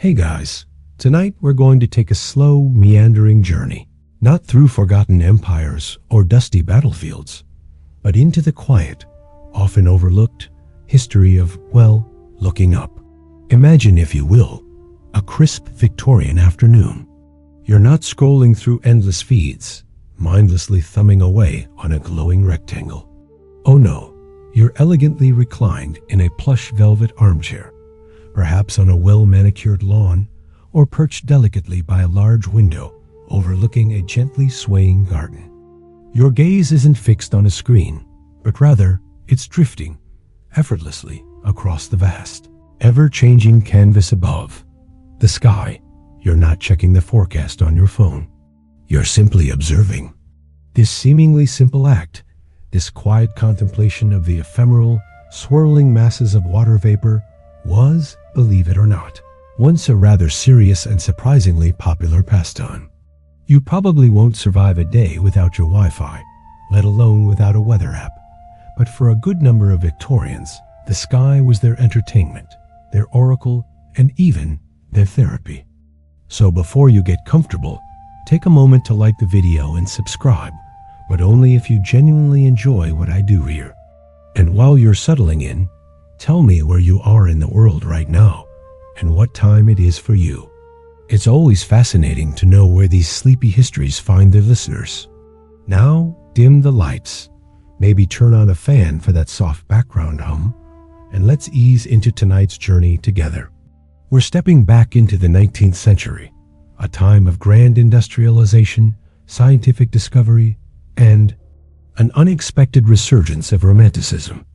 Hey guys, tonight we're going to take a slow, meandering journey, not through forgotten empires or dusty battlefields, but into the quiet, often overlooked history of, well, looking up. Imagine, if you will, a crisp Victorian afternoon. You're not scrolling through endless feeds, mindlessly thumbing away on a glowing rectangle. Oh no, you're elegantly reclined in a plush velvet armchair, perhaps on a well-manicured lawn, or perched delicately by a large window overlooking a gently swaying garden. Your gaze isn't fixed on a screen, but rather it's drifting effortlessly across the vast, ever-changing canvas above. The sky. You're not checking the forecast on your phone. You're simply observing. This seemingly simple act, this quiet contemplation of the ephemeral, swirling masses of water vapor, was, believe it or not, once a rather serious and surprisingly popular pastime. You probably won't survive a day without your Wi-Fi, let alone without a weather app. But for a good number of Victorians, the sky was their entertainment, their oracle, and even their therapy. So before you get comfortable, take a moment to like the video and subscribe, but only if you genuinely enjoy what I do here. And while you're settling in, tell me where you are in the world right now and what time it is for you. It's always fascinating to know where these sleepy histories find their listeners. Now, dim the lights, maybe turn on a fan for that soft background hum, and let's ease into tonight's journey together. We're stepping back into the 19th century, a time of grand industrialization, scientific discovery, and an unexpected resurgence of Romanticism.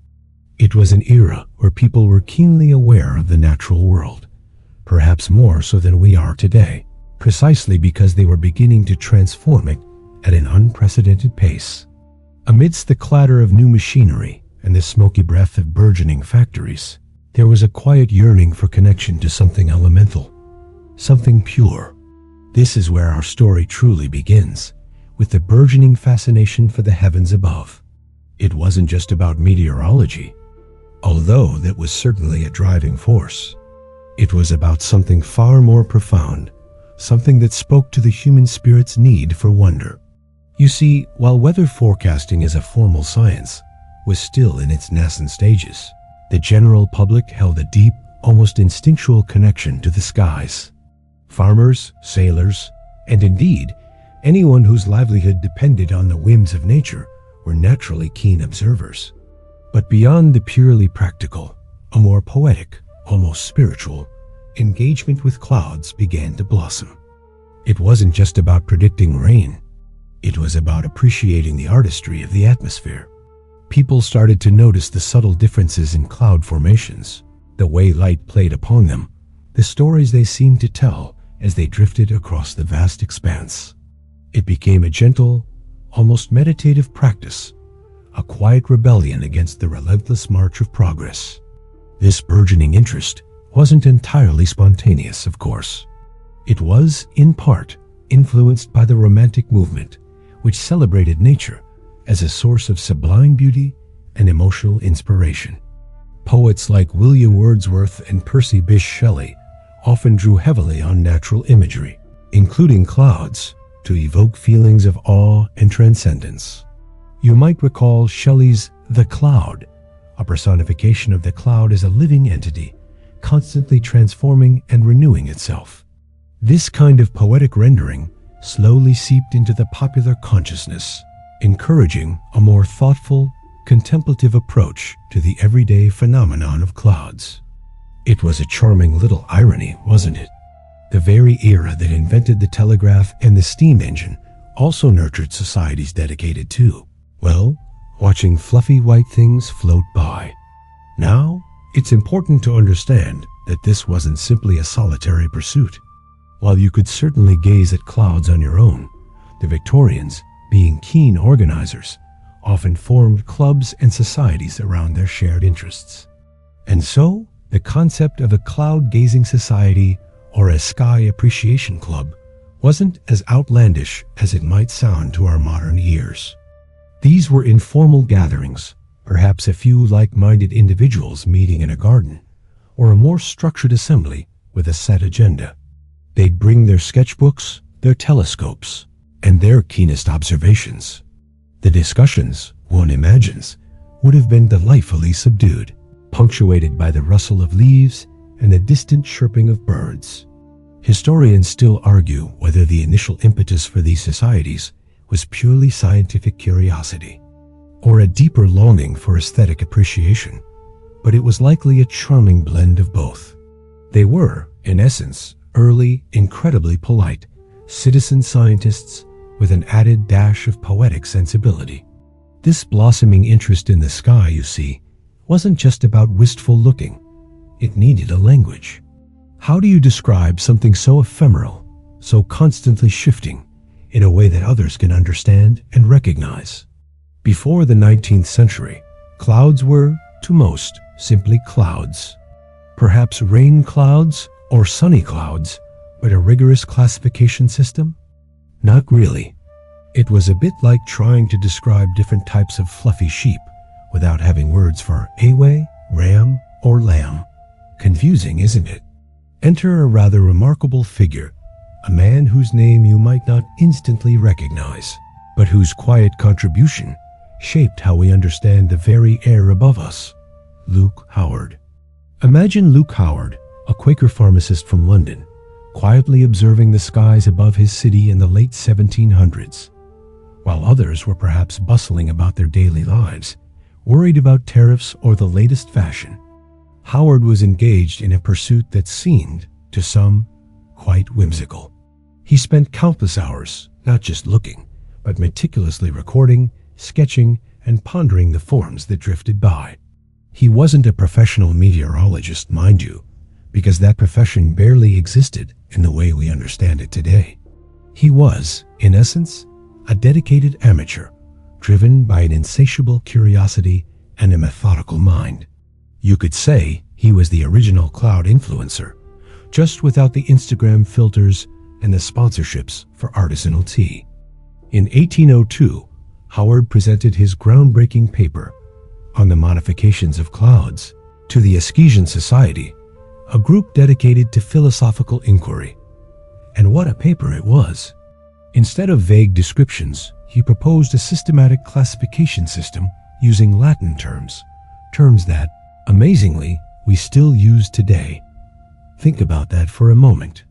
It was an era where people were keenly aware of the natural world, perhaps more so than we are today, precisely because they were beginning to transform it at an unprecedented pace. Amidst the clatter of new machinery and the smoky breath of burgeoning factories, there was a quiet yearning for connection to something elemental, something pure. This is where our story truly begins, with the burgeoning fascination for the heavens above. It wasn't just about meteorology, although that was certainly a driving force. It was about something far more profound, something that spoke to the human spirit's need for wonder. You see, while weather forecasting as a formal science was still in its nascent stages, the general public held a deep, almost instinctual connection to the skies. Farmers, sailors, and indeed, anyone whose livelihood depended on the whims of nature were naturally keen observers. But beyond the purely practical, a more poetic, almost spiritual, engagement with clouds began to blossom. It wasn't just about predicting rain. It was about appreciating the artistry of the atmosphere. People started to notice the subtle differences in cloud formations, the way light played upon them, the stories they seemed to tell as they drifted across the vast expanse. It became a gentle, almost meditative practice, a quiet rebellion against the relentless march of progress. This burgeoning interest wasn't entirely spontaneous, of course. It was, in part, influenced by the Romantic movement, which celebrated nature as a source of sublime beauty and emotional inspiration. Poets like William Wordsworth and Percy Bysshe Shelley often drew heavily on natural imagery, including clouds, to evoke feelings of awe and transcendence. You might recall Shelley's The Cloud, a personification of the cloud as a living entity, constantly transforming and renewing itself. This kind of poetic rendering slowly seeped into the popular consciousness, encouraging a more thoughtful, contemplative approach to the everyday phenomenon of clouds. It was a charming little irony, wasn't it? The very era that invented the telegraph and the steam engine also nurtured societies dedicated to, well, watching fluffy white things float by. Now, it's important to understand that this wasn't simply a solitary pursuit. While you could certainly gaze at clouds on your own, the Victorians, being keen organizers, often formed clubs and societies around their shared interests. And so, the concept of a cloud-gazing society or a sky appreciation club wasn't as outlandish as it might sound to our modern ears. These were informal gatherings, perhaps a few like-minded individuals meeting in a garden, or a more structured assembly with a set agenda. They'd bring their sketchbooks, their telescopes, and their keenest observations. The discussions, one imagines, would have been delightfully subdued, punctuated by the rustle of leaves and the distant chirping of birds. Historians still argue whether the initial impetus for these societies was purely scientific curiosity or a deeper longing for aesthetic appreciation, but it was likely a charming blend of both. They were, in essence, early, incredibly polite, citizen scientists with an added dash of poetic sensibility. This blossoming interest in the sky, you see, wasn't just about wistful looking. It needed a language. How do you describe something so ephemeral, so constantly shifting, in a way that others can understand and recognize? Before the 19th century, clouds were, to most, simply clouds. Perhaps rain clouds or sunny clouds, but a rigorous classification system? Not really. It was a bit like trying to describe different types of fluffy sheep without having words for awe, ram, or lamb. Confusing, isn't it? Enter a rather remarkable figure, a man whose name you might not instantly recognize, but whose quiet contribution shaped how we understand the very air above us. Luke Howard. Imagine Luke Howard, a Quaker pharmacist from London, quietly observing the skies above his city in the late 1700s. While others were perhaps bustling about their daily lives, worried about tariffs or the latest fashion, Howard was engaged in a pursuit that seemed, to some, quite whimsical. He spent countless hours, not just looking, but meticulously recording, sketching, and pondering the forms that drifted by. He wasn't a professional meteorologist, mind you, because that profession barely existed in the way we understand it today. He was, in essence, a dedicated amateur, driven by an insatiable curiosity and a methodical mind. You could say he was the original cloud influencer, just without the Instagram filters and the sponsorships for artisanal tea. In 1802, Howard presented his groundbreaking paper on the modifications of clouds to the Eskesian Society, a group dedicated to philosophical inquiry. And what a paper it was! Instead of vague descriptions, he proposed a systematic classification system using Latin terms that, amazingly, we still use today. Think about that for a moment.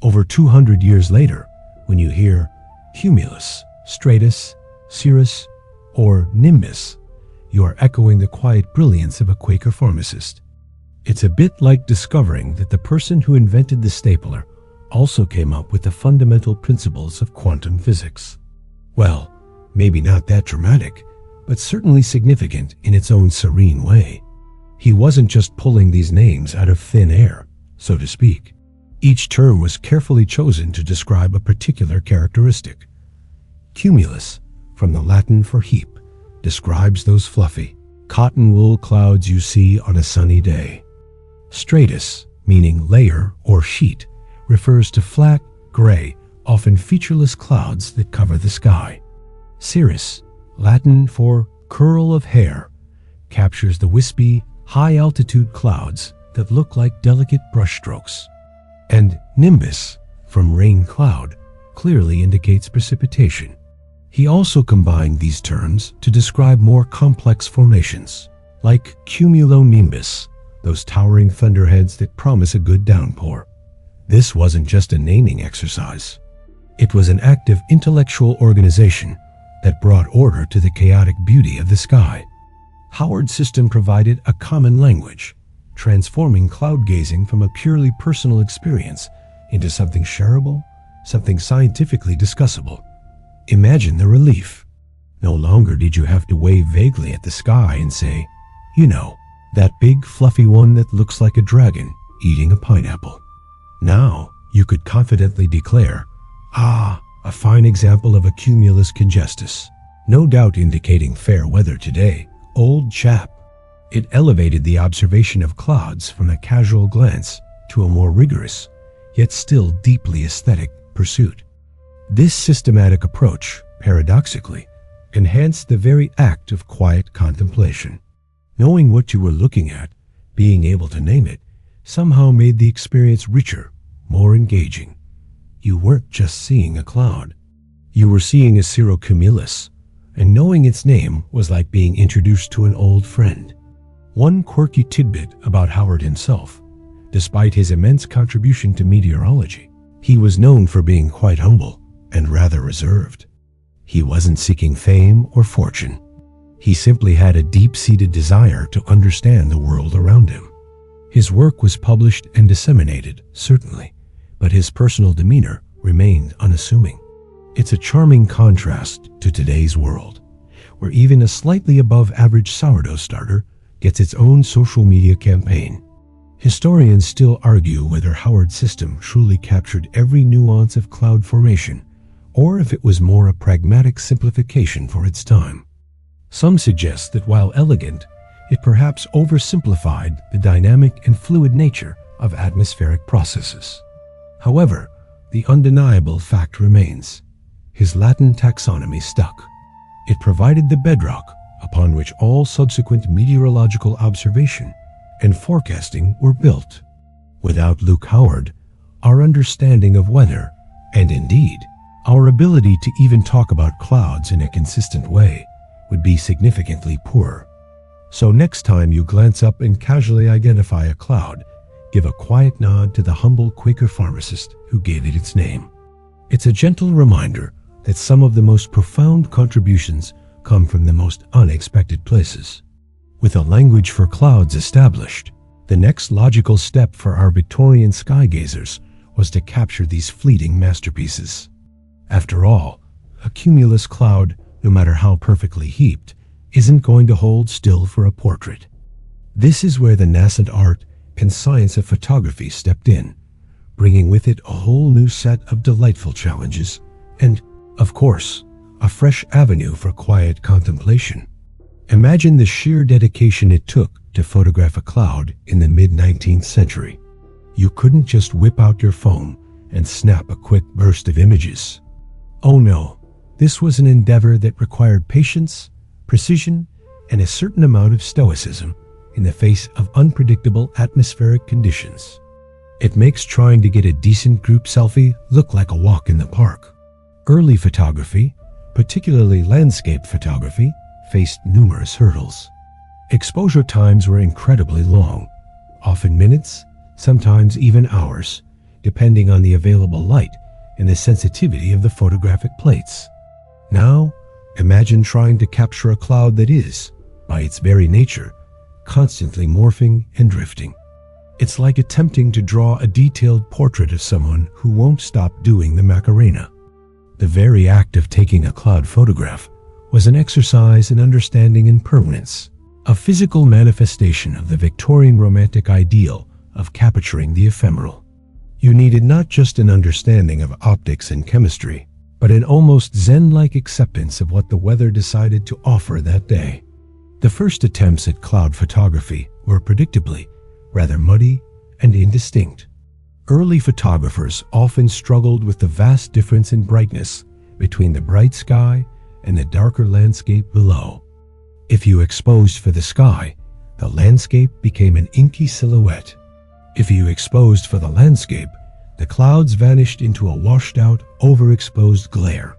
Over 200 years later, when you hear cumulus, stratus, cirrus, or nimbus, you are echoing the quiet brilliance of a Quaker pharmacist. It's a bit like discovering that the person who invented the stapler also came up with the fundamental principles of quantum physics. Well, maybe not that dramatic, but certainly significant in its own serene way. He wasn't just pulling these names out of thin air, so to speak. Each term was carefully chosen to describe a particular characteristic. Cumulus, from the Latin for heap, describes those fluffy, cotton wool clouds you see on a sunny day. Stratus, meaning layer or sheet, refers to flat, gray, often featureless clouds that cover the sky. Cirrus, Latin for curl of hair, captures the wispy, high-altitude clouds that look like delicate brushstrokes. And nimbus, from rain cloud, clearly indicates precipitation. He also combined these terms to describe more complex formations, like cumulonimbus, those towering thunderheads that promise a good downpour. This wasn't just a naming exercise. It was an act of intellectual organization that brought order to the chaotic beauty of the sky. Howard's system provided a common language, transforming cloud gazing from a purely personal experience into something shareable, something scientifically discussable. Imagine the relief. No longer did you have to wave vaguely at the sky and say, you know, that big fluffy one that looks like a dragon eating a pineapple. Now you could confidently declare, a fine example of a cumulus congestus, no doubt indicating fair weather today. Old chap. It elevated the observation of clouds from a casual glance to a more rigorous, yet still deeply aesthetic pursuit. This systematic approach, paradoxically, enhanced the very act of quiet contemplation. Knowing what you were looking at, being able to name it, somehow made the experience richer, more engaging. You weren't just seeing a cloud. You were seeing a cumulus, and knowing its name was like being introduced to an old friend. One quirky tidbit about Howard himself: despite his immense contribution to meteorology, he was known for being quite humble and rather reserved. He wasn't seeking fame or fortune. He simply had a deep-seated desire to understand the world around him. His work was published and disseminated, certainly, but his personal demeanor remained unassuming. It's a charming contrast to today's world, where even a slightly above-average sourdough starter gets its own social media campaign. Historians still argue whether Howard's system truly captured every nuance of cloud formation, or if it was more a pragmatic simplification for its time. Some suggest that while elegant, it perhaps oversimplified the dynamic and fluid nature of atmospheric processes. However, the undeniable fact remains: his Latin taxonomy stuck. It provided the bedrock upon which all subsequent meteorological observation and forecasting were built. Without Luke Howard, our understanding of weather, and indeed, our ability to even talk about clouds in a consistent way, would be significantly poorer. So next time you glance up and casually identify a cloud, give a quiet nod to the humble Quaker pharmacist who gave it its name. It's a gentle reminder that some of the most profound contributions come from the most unexpected places. With a language for clouds established, the next logical step for our Victorian skygazers was to capture these fleeting masterpieces. After all, a cumulus cloud, no matter how perfectly heaped, isn't going to hold still for a portrait. This is where the nascent art and science of photography stepped in, bringing with it a whole new set of delightful challenges and, of course, a fresh avenue for quiet contemplation. Imagine the sheer dedication it took to photograph a cloud in the mid-19th century. You couldn't just whip out your phone and snap a quick burst of images. Oh no, this was an endeavor that required patience, precision, and a certain amount of stoicism in the face of unpredictable atmospheric conditions. It makes trying to get a decent group selfie look like a walk in the park. Early photography, particularly landscape photography, faced numerous hurdles. Exposure times were incredibly long, often minutes, sometimes even hours, depending on the available light and the sensitivity of the photographic plates. Now, imagine trying to capture a cloud that is, by its very nature, constantly morphing and drifting. It's like attempting to draw a detailed portrait of someone who won't stop doing the Macarena. The very act of taking a cloud photograph was an exercise in understanding impermanence, a physical manifestation of the Victorian romantic ideal of capturing the ephemeral. You needed not just an understanding of optics and chemistry, but an almost Zen-like acceptance of what the weather decided to offer that day. The first attempts at cloud photography were predictably rather muddy and indistinct. Early photographers often struggled with the vast difference in brightness between the bright sky and the darker landscape below. If you exposed for the sky, the landscape became an inky silhouette. If you exposed for the landscape, the clouds vanished into a washed-out, overexposed glare.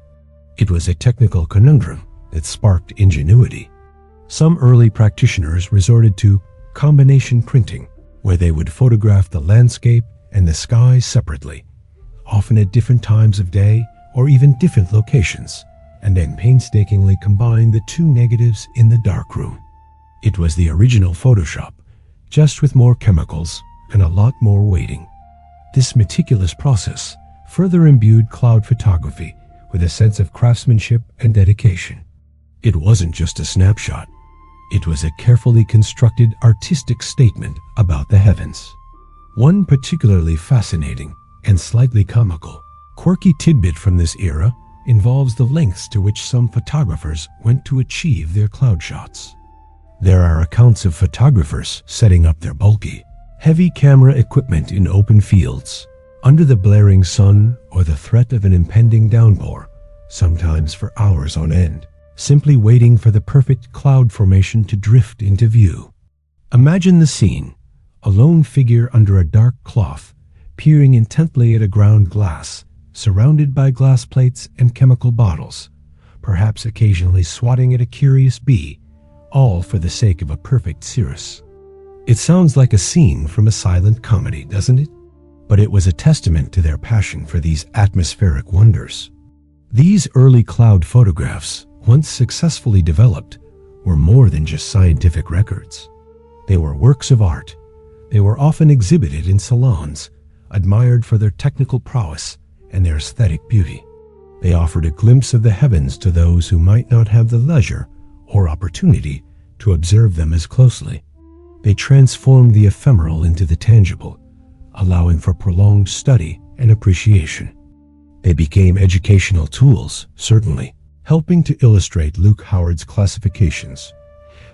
It was a technical conundrum that sparked ingenuity. Some early practitioners resorted to combination printing, where they would photograph the landscape and the sky separately, often at different times of day or even different locations, and then painstakingly combine the two negatives in the darkroom. It was the original Photoshop, just with more chemicals and a lot more waiting. This meticulous process further imbued cloud photography with a sense of craftsmanship and dedication. It wasn't just a snapshot. It was a carefully constructed artistic statement about the heavens. One particularly fascinating and slightly comical, quirky tidbit from this era involves the lengths to which some photographers went to achieve their cloud shots. There are accounts of photographers setting up their bulky, heavy camera equipment in open fields, under the blaring sun or the threat of an impending downpour, sometimes for hours on end, simply waiting for the perfect cloud formation to drift into view. Imagine the scene: a lone figure under a dark cloth, peering intently at a ground glass, surrounded by glass plates and chemical bottles, perhaps occasionally swatting at a curious bee, all for the sake of a perfect cirrus. It sounds like a scene from a silent comedy, doesn't it? But it was a testament to their passion for these atmospheric wonders. These early cloud photographs, once successfully developed, were more than just scientific records. They were works of art. They were often exhibited in salons, admired for their technical prowess and their aesthetic beauty. They offered a glimpse of the heavens to those who might not have the leisure or opportunity to observe them as closely. They transformed the ephemeral into the tangible, allowing for prolonged study and appreciation. They became educational tools, certainly, helping to illustrate Luke Howard's classifications,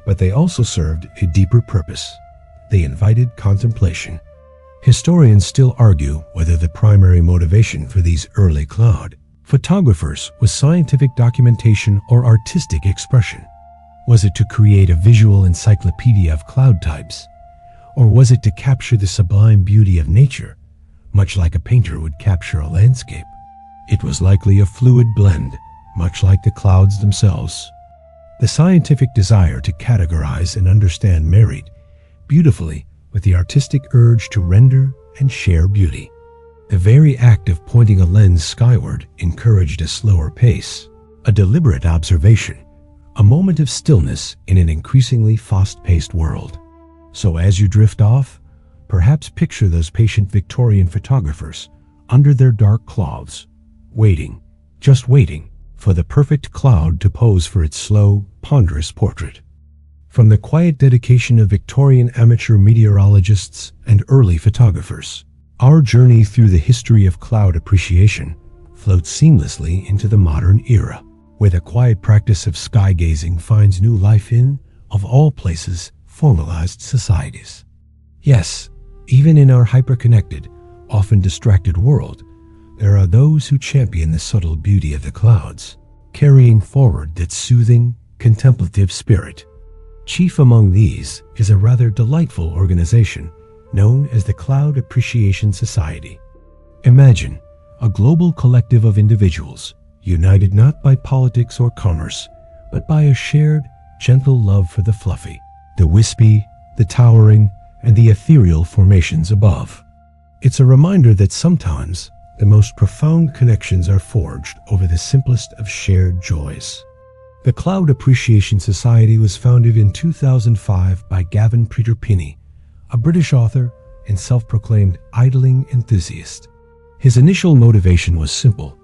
but they also served a deeper purpose. They invited contemplation. Historians still argue whether the primary motivation for these early cloud photographers was scientific documentation or artistic expression. Was it to create a visual encyclopedia of cloud types? Or was it to capture the sublime beauty of nature, much like a painter would capture a landscape? It was likely a fluid blend, much like the clouds themselves. The scientific desire to categorize and understand married beautifully with the artistic urge to render and share beauty. The very act of pointing a lens skyward encouraged a slower pace, a deliberate observation, a moment of stillness in an increasingly fast-paced world. So as you drift off, perhaps picture those patient Victorian photographers under their dark cloths, waiting, just waiting, for the perfect cloud to pose for its slow, ponderous portrait. From the quiet dedication of Victorian amateur meteorologists and early photographers, our journey through the history of cloud appreciation floats seamlessly into the modern era, where the quiet practice of sky gazing finds new life in, of all places, formalized societies. Yes, even in our hyper-connected, often distracted world, there are those who champion the subtle beauty of the clouds, carrying forward that soothing, contemplative spirit. Chief among these is a rather delightful organization known as the Cloud Appreciation Society. Imagine a global collective of individuals united not by politics or commerce, but by a shared, gentle love for the fluffy, the wispy, the towering, and the ethereal formations above. It's a reminder that sometimes the most profound connections are forged over the simplest of shared joys. The Cloud Appreciation Society was founded in 2005 by Gavin Peter-Pinney, a British author and self-proclaimed idling enthusiast. His initial motivation was simple: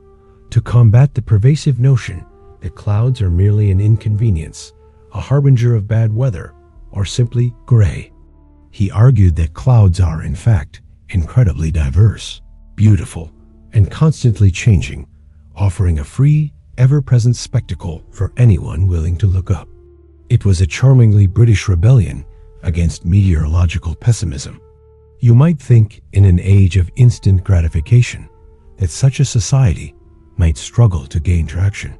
to combat the pervasive notion that clouds are merely an inconvenience, a harbinger of bad weather, or simply gray. He argued that clouds are, in fact, incredibly diverse, beautiful, and constantly changing, offering a free, ever-present spectacle for anyone willing to look up. It was a charmingly British rebellion against meteorological pessimism. You might think, in an age of instant gratification, that such a society might struggle to gain traction.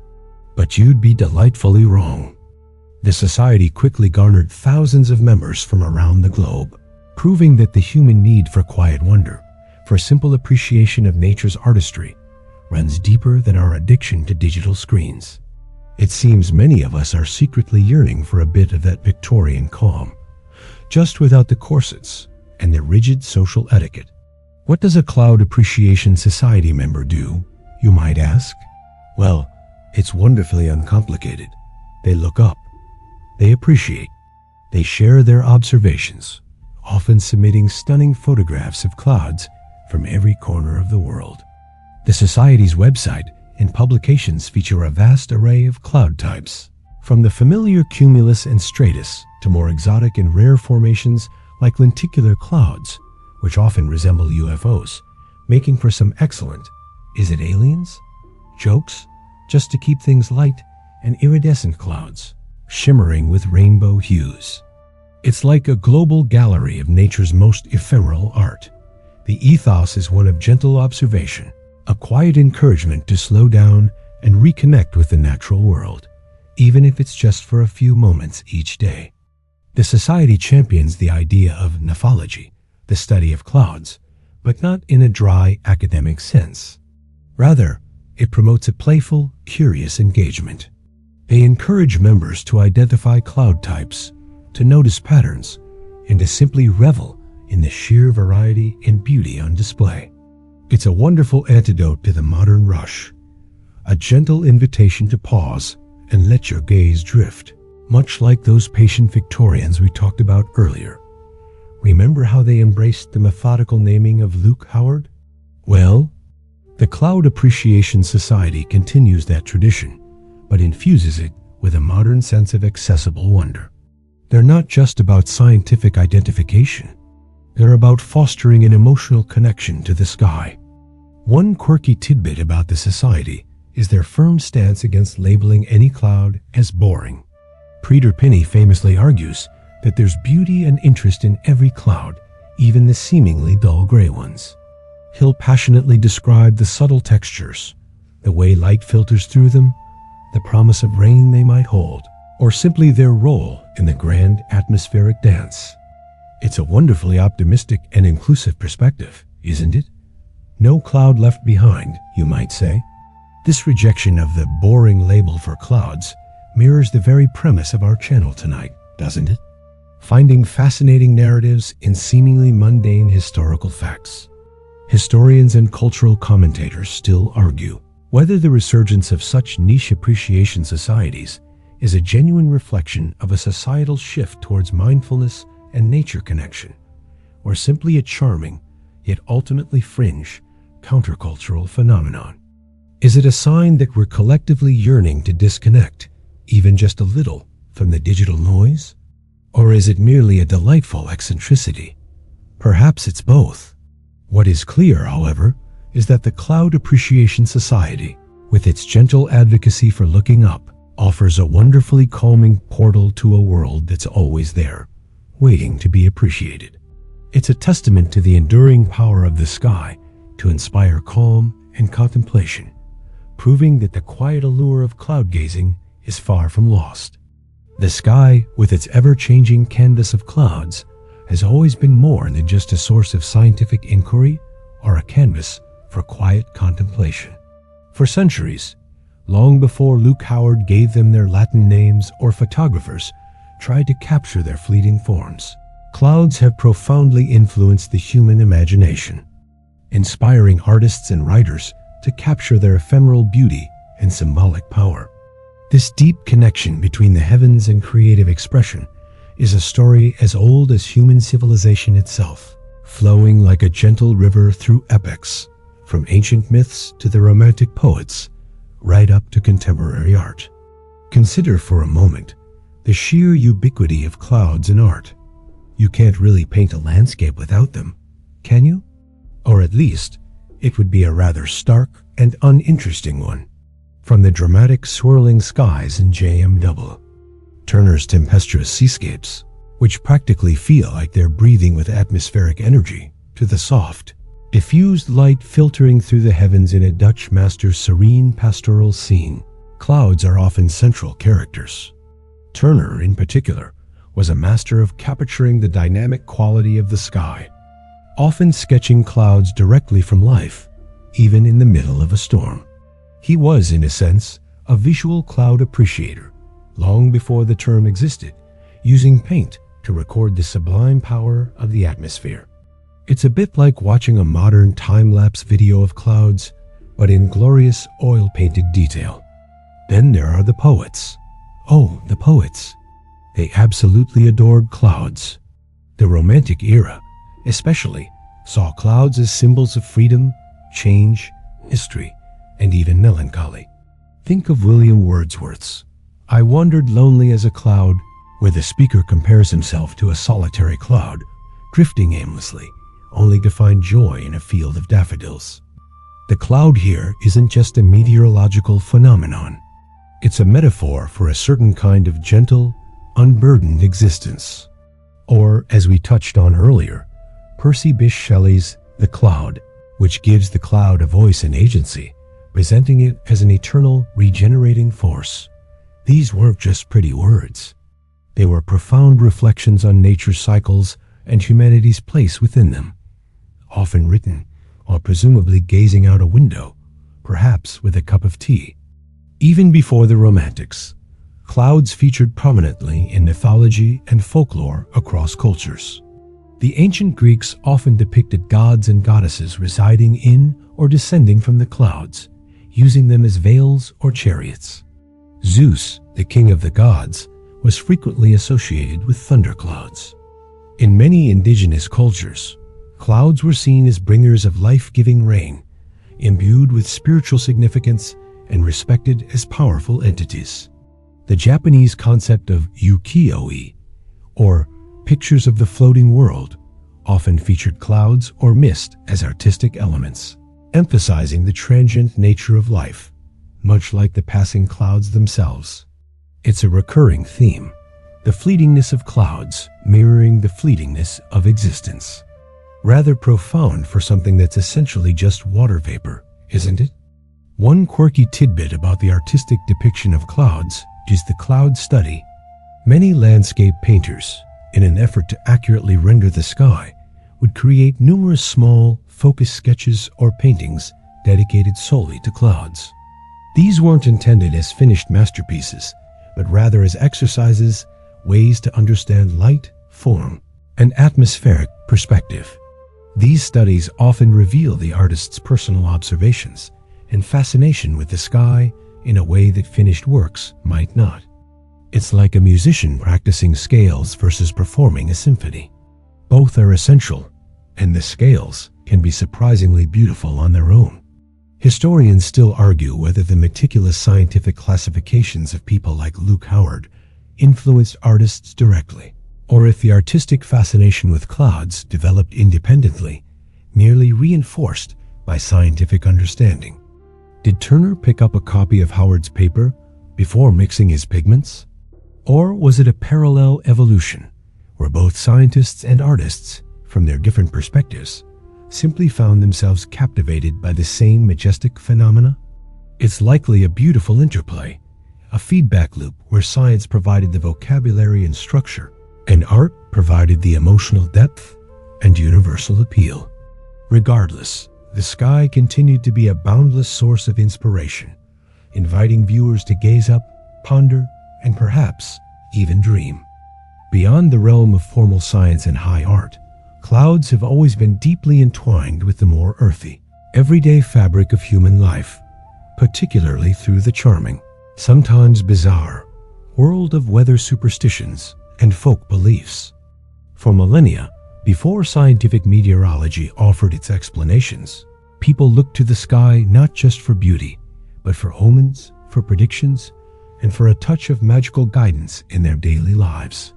But you'd be delightfully wrong. The society quickly garnered thousands of members from around the globe, proving that the human need for quiet wonder, for simple appreciation of nature's artistry, runs deeper than our addiction to digital screens. It seems many of us are secretly yearning for a bit of that Victorian calm, just without the corsets and the rigid social etiquette. What does a Cloud Appreciation Society member do, you might ask? Well, it's wonderfully uncomplicated. They look up, they appreciate, they share their observations, often submitting stunning photographs of clouds from every corner of the world. The Society's website and publications feature a vast array of cloud types, from the familiar cumulus and stratus to more exotic and rare formations like lenticular clouds, which often resemble UFOs, making for some excellent, is it aliens? Jokes, just to keep things light, and iridescent clouds, shimmering with rainbow hues. It's like a global gallery of nature's most ephemeral art. The ethos is one of gentle observation, a quiet encouragement to slow down and reconnect with the natural world, even if it's just for a few moments each day. The Society champions the idea of nephology, the study of clouds, but not in a dry academic sense. Rather, it promotes a playful, curious engagement. They encourage members to identify cloud types, to notice patterns, and to simply revel in the sheer variety and beauty on display. It's a wonderful antidote to the modern rush, a gentle invitation to pause and let your gaze drift, much like those patient Victorians we talked about earlier. Remember how they embraced the methodical naming of Luke Howard? Well, the Cloud Appreciation Society continues that tradition, but infuses it with a modern sense of accessible wonder. They're not just about scientific identification. They're about fostering an emotional connection to the sky. One quirky tidbit about the society is their firm stance against labeling any cloud as boring. Peter Penny famously argues that there's beauty and interest in every cloud, even the seemingly dull gray ones. He'll passionately describe the subtle textures, the way light filters through them, the promise of rain they might hold, or simply their role in the grand atmospheric dance. It's a wonderfully optimistic and inclusive perspective, isn't it? No cloud left behind, you might say. This rejection of the boring label for clouds mirrors the very premise of our channel tonight, doesn't it? Finding fascinating narratives in seemingly mundane historical facts. Historians and cultural commentators still argue whether the resurgence of such niche appreciation societies is a genuine reflection of a societal shift towards mindfulness and nature connection, or simply a charming, yet ultimately fringe, countercultural phenomenon. Is it a sign that we're collectively yearning to disconnect, even just a little, from the digital noise? Or is it merely a delightful eccentricity? Perhaps it's both. What is clear, however, is that the Cloud Appreciation Society, with its gentle advocacy for looking up, offers a wonderfully calming portal to a world that's always there, waiting to be appreciated. It's a testament to the enduring power of the sky to inspire calm and contemplation, proving that the quiet allure of cloud gazing is far from lost. The sky, with its ever-changing canvas of clouds, has always been more than just a source of scientific inquiry or a canvas for quiet contemplation. For centuries, long before Luke Howard gave them their Latin names or photographers tried to capture their fleeting forms, clouds have profoundly influenced the human imagination, inspiring artists and writers to capture their ephemeral beauty and symbolic power. This deep connection between the heavens and creative expression is a story as old as human civilization itself, flowing like a gentle river through epochs, from ancient myths to the Romantic poets, right up to contemporary art. Consider for a moment the sheer ubiquity of clouds in art. You can't really paint a landscape without them, can you? Or at least, it would be a rather stark and uninteresting one. From the dramatic swirling skies in JM Turner's tempestuous seascapes, which practically feel like they're breathing with atmospheric energy, to the soft, diffused light filtering through the heavens in a Dutch master's serene pastoral scene, clouds are often central characters. Turner, in particular, was a master of capturing the dynamic quality of the sky, often sketching clouds directly from life, even in the middle of a storm. He was, in a sense, a visual cloud appreciator, long before the term existed, using paint to record the sublime power of the atmosphere. It's a bit like watching a modern time-lapse video of clouds, but in glorious oil-painted detail. Then there are the poets. Oh, the poets. They absolutely adored clouds. The Romantic era, especially, saw clouds as symbols of freedom, change, mystery, and even melancholy. Think of William Wordsworth's "I wandered lonely as a cloud," where the speaker compares himself to a solitary cloud, drifting aimlessly, only to find joy in a field of daffodils. The cloud here isn't just a meteorological phenomenon. It's a metaphor for a certain kind of gentle, unburdened existence. Or, as we touched on earlier, Percy Bysshe Shelley's The Cloud, which gives the cloud a voice and agency, presenting it as an eternal, regenerating force. These weren't just pretty words. They were profound reflections on nature's cycles and humanity's place within them, often written while presumably gazing out a window, perhaps with a cup of tea. Even before the Romantics, clouds featured prominently in mythology and folklore across cultures. The ancient Greeks often depicted gods and goddesses residing in or descending from the clouds, using them as veils or chariots. Zeus, the king of the gods, was frequently associated with thunderclouds. In many indigenous cultures, clouds were seen as bringers of life-giving rain, imbued with spiritual significance and respected as powerful entities. The Japanese concept of ukiyo-e, or pictures of the floating world, often featured clouds or mist as artistic elements, emphasizing the transient nature of life, much like the passing clouds themselves. It's a recurring theme, the fleetingness of clouds mirroring the fleetingness of existence. Rather profound for something that's essentially just water vapor, isn't it? One quirky tidbit about the artistic depiction of clouds is the cloud study. Many landscape painters, in an effort to accurately render the sky, would create numerous small, focused sketches or paintings dedicated solely to clouds. These weren't intended as finished masterpieces, but rather as exercises, ways to understand light, form, and atmospheric perspective. These studies often reveal the artist's personal observations and fascination with the sky in a way that finished works might not. It's like a musician practicing scales versus performing a symphony. Both are essential, and the scales can be surprisingly beautiful on their own. Historians still argue whether the meticulous scientific classifications of people like Luke Howard influenced artists directly, or if the artistic fascination with clouds developed independently, merely reinforced by scientific understanding. Did Turner pick up a copy of Howard's paper before mixing his pigments? Or was it a parallel evolution, where both scientists and artists, from their different perspectives, simply found themselves captivated by the same majestic phenomena? It's likely a beautiful interplay, a feedback loop where science provided the vocabulary and structure, and art provided the emotional depth and universal appeal. Regardless, the sky continued to be a boundless source of inspiration, inviting viewers to gaze up, ponder, and perhaps even dream. Beyond the realm of formal science and high art, clouds have always been deeply entwined with the more earthy, everyday fabric of human life, particularly through the charming, sometimes bizarre, world of weather superstitions and folk beliefs. For millennia, before scientific meteorology offered its explanations, people looked to the sky not just for beauty, but for omens, for predictions, and for a touch of magical guidance in their daily lives.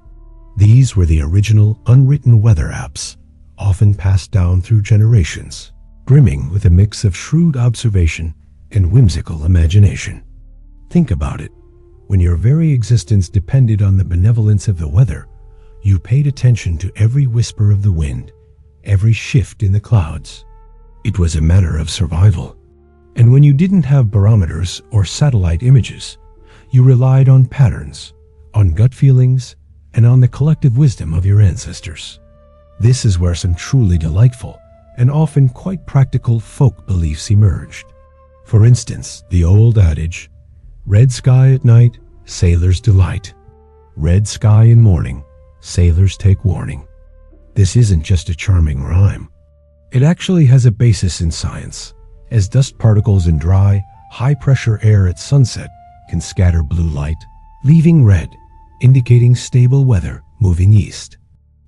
These were the original unwritten weather apps, often passed down through generations, brimming with a mix of shrewd observation and whimsical imagination. Think about it. When your very existence depended on the benevolence of the weather, you paid attention to every whisper of the wind, every shift in the clouds. It was a matter of survival. And when you didn't have barometers or satellite images, you relied on patterns, on gut feelings, and on the collective wisdom of your ancestors. This is where some truly delightful and often quite practical folk beliefs emerged. For instance, the old adage, "Red sky at night, sailors delight. Red sky in morning, sailors take warning." This isn't just a charming rhyme. It actually has a basis in science, as dust particles in dry, high-pressure air at sunset can scatter blue light, leaving red, indicating stable weather moving east.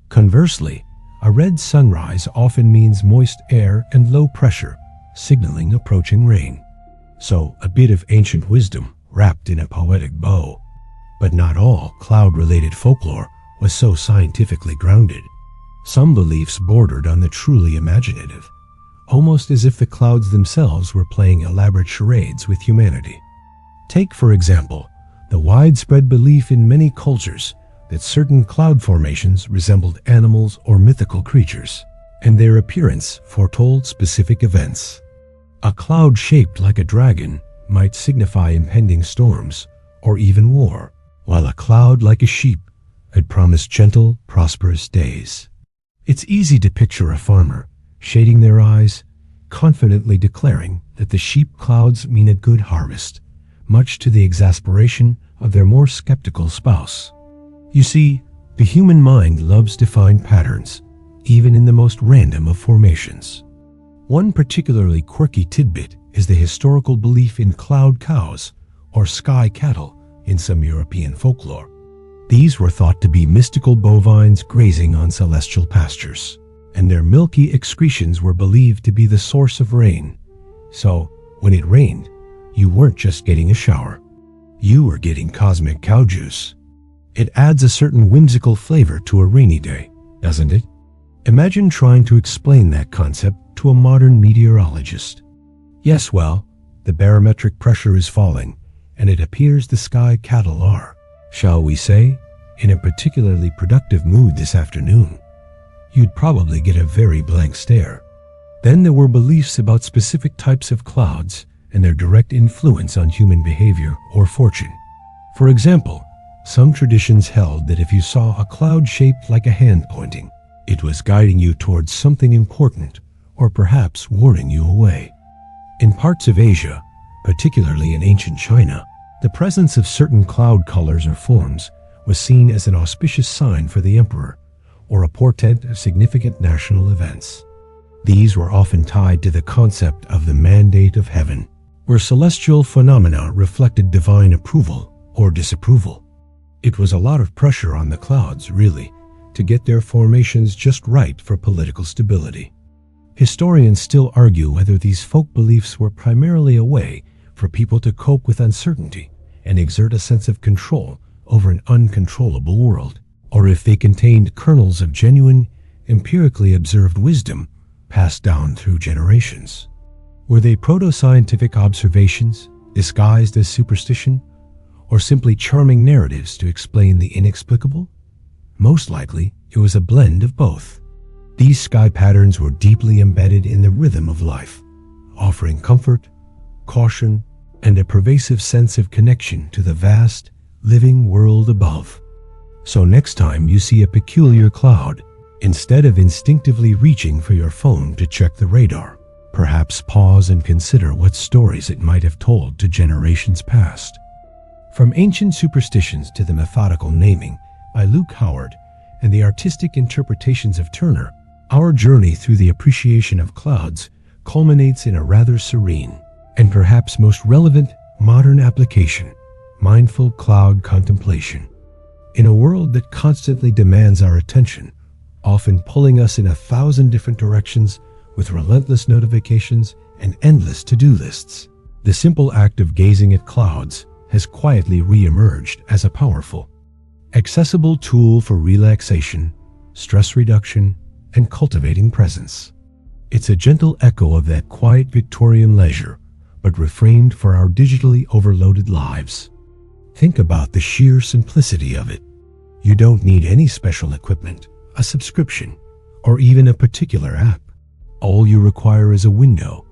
Conversely, a red sunrise often means moist air and low pressure, signaling approaching rain. So, a bit of ancient wisdom wrapped in a poetic bow. But not all cloud-related folklore was so scientifically grounded. Some beliefs bordered on the truly imaginative, almost as if the clouds themselves were playing elaborate charades with humanity. Take, for example, the widespread belief in many cultures that certain cloud formations resembled animals or mythical creatures, and their appearance foretold specific events. A cloud shaped like a dragon might signify impending storms or even war, while a cloud like a sheep had promised gentle, prosperous days. It's easy to picture a farmer, shading their eyes, confidently declaring that the sheep clouds mean a good harvest, much to the exasperation of their more skeptical spouse. You see, the human mind loves to find patterns, even in the most random of formations. One particularly quirky tidbit is the historical belief in cloud cows, or sky cattle, in some European folklore. These were thought to be mystical bovines grazing on celestial pastures, and their milky excretions were believed to be the source of rain. So, when it rained, you weren't just getting a shower. You were getting cosmic cow juice. It adds a certain whimsical flavor to a rainy day, doesn't it? Imagine trying to explain that concept to a modern meteorologist. Yes, well, the barometric pressure is falling, and it appears the sky cattle are, shall we say, in a particularly productive mood this afternoon. You'd probably get a very blank stare. Then there were beliefs about specific types of clouds and their direct influence on human behavior or fortune. For example, some traditions held that if you saw a cloud shaped like a hand pointing, it was guiding you towards something important or perhaps warning you away. In parts of Asia, particularly in ancient China, the presence of certain cloud colors or forms was seen as an auspicious sign for the emperor or a portent of significant national events. These were often tied to the concept of the mandate of heaven, where celestial phenomena reflected divine approval or disapproval. It was a lot of pressure on the clouds, really, to get their formations just right for political stability. Historians still argue whether these folk beliefs were primarily a way for people to cope with uncertainty and exert a sense of control over an uncontrollable world, or if they contained kernels of genuine, empirically observed wisdom passed down through generations. Were they proto-scientific observations, disguised as superstition, or simply charming narratives to explain the inexplicable? Most likely, it was a blend of both. These sky patterns were deeply embedded in the rhythm of life, offering comfort, caution, and a pervasive sense of connection to the vast, living world above. So next time you see a peculiar cloud, instead of instinctively reaching for your phone to check the radar, perhaps pause and consider what stories it might have told to generations past. From ancient superstitions to the methodical naming by Luke Howard and the artistic interpretations of Turner, our journey through the appreciation of clouds culminates in a rather serene and perhaps most relevant modern application: mindful cloud contemplation. In a world that constantly demands our attention, often pulling us in 1,000 different directions with relentless notifications and endless to-do lists, the simple act of gazing at clouds has quietly re-emerged as a powerful, accessible tool for relaxation, stress reduction, and cultivating presence. It's a gentle echo of that quiet Victorian leisure, but reframed for our digitally overloaded lives. Think about the sheer simplicity of it. You don't need any special equipment, a subscription, or even a particular app. All you require is a window,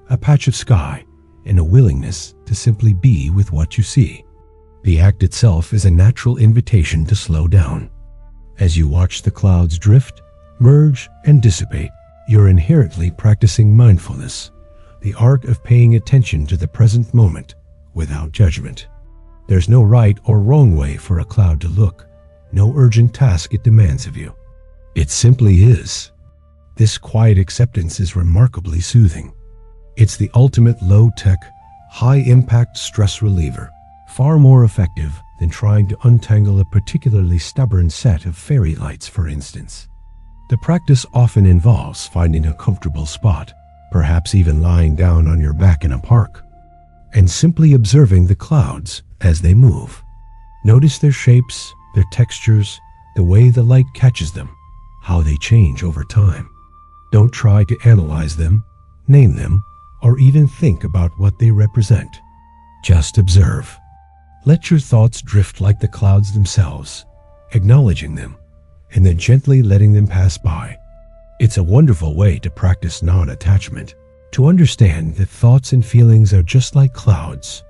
a patch of sky, and a willingness to simply be with what you see. The act itself is a natural invitation to slow down. As you watch the clouds drift, merge, and dissipate, you're inherently practicing mindfulness, the art of paying attention to the present moment without judgment. There's no right or wrong way for a cloud to look, no urgent task it demands of you. It simply is. This quiet acceptance is remarkably soothing. It's the ultimate low-tech, high-impact stress reliever, far more effective than trying to untangle a particularly stubborn set of fairy lights, for instance. The practice often involves finding a comfortable spot, perhaps even lying down on your back in a park, and simply observing the clouds as they move. Notice their shapes, their textures, the way the light catches them, how they change over time. Don't try to analyze them, name them, or even think about what they represent. Just observe. Let your thoughts drift like the clouds themselves, acknowledging them, and then gently letting them pass by. It's a wonderful way to practice non-attachment, to understand that thoughts and feelings are just like clouds.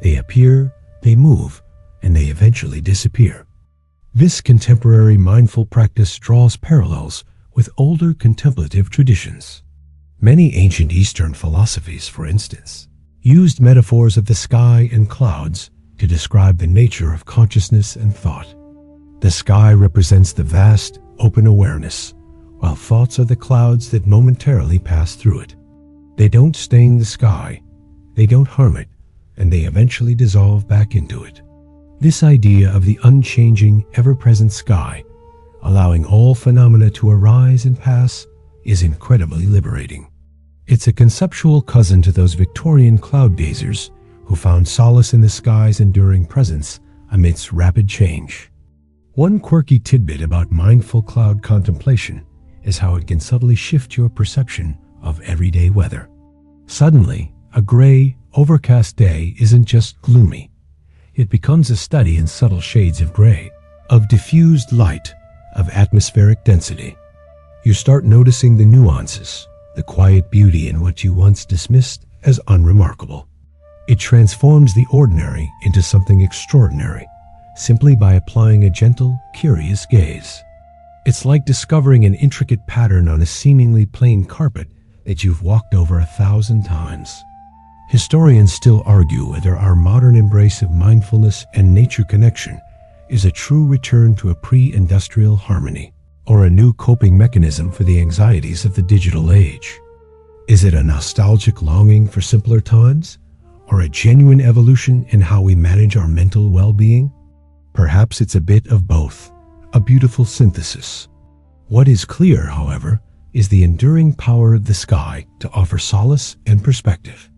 They appear, they move, and they eventually disappear. This contemporary mindful practice draws parallels with with older contemplative traditions. Many ancient Eastern philosophies, for instance, used metaphors of the sky and clouds to describe the nature of consciousness and thought. The sky represents the vast, open awareness, while thoughts are the clouds that momentarily pass through it. They don't stain the sky, they don't harm it, and they eventually dissolve back into it. This idea of the unchanging, ever-present sky, allowing all phenomena to arise and pass, is incredibly liberating. It's a conceptual cousin to those Victorian cloud gazers who found solace in the sky's enduring presence amidst rapid change. One quirky tidbit about mindful cloud contemplation is how it can subtly shift your perception of everyday weather. Suddenly, a gray, overcast day isn't just gloomy. It becomes a study in subtle shades of gray, of diffused light, of atmospheric density. You start noticing the nuances, the quiet beauty in what you once dismissed as unremarkable. It transforms the ordinary into something extraordinary, simply by applying a gentle, curious gaze. It's like discovering an intricate pattern on a seemingly plain carpet that you've walked over 1,000 times. Historians still argue whether our modern embrace of mindfulness and nature connection is a true return to a pre-industrial harmony, or a new coping mechanism for the anxieties of the digital age. Is it a nostalgic longing for simpler times, or a genuine evolution in how we manage our mental well-being? Perhaps it's a bit of both, a beautiful synthesis. What is clear, however, is the enduring power of the sky to offer solace and perspective.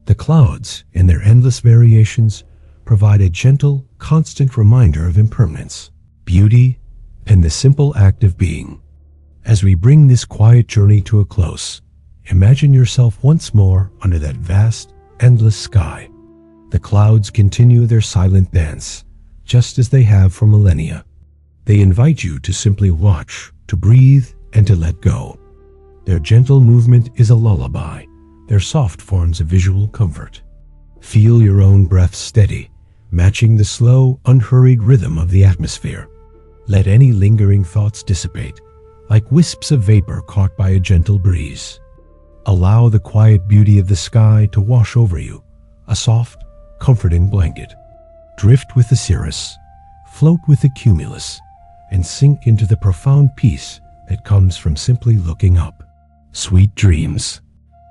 The clouds, in their endless variations, provide a gentle, constant reminder of impermanence, beauty, and the simple act of being. As we bring this quiet journey to a close, imagine yourself once more under that vast, endless sky. The clouds continue their silent dance, just as they have for millennia. They invite you to simply watch, to breathe, and to let go. Their gentle movement is a lullaby, their soft forms a visual comfort. Feel your own breath steady, matching the slow, unhurried rhythm of the atmosphere. Let any lingering thoughts dissipate, like wisps of vapor caught by a gentle breeze. Allow the quiet beauty of the sky to wash over you, a soft, comforting blanket. Drift with the cirrus, float with the cumulus, and sink into the profound peace that comes from simply looking up. Sweet dreams.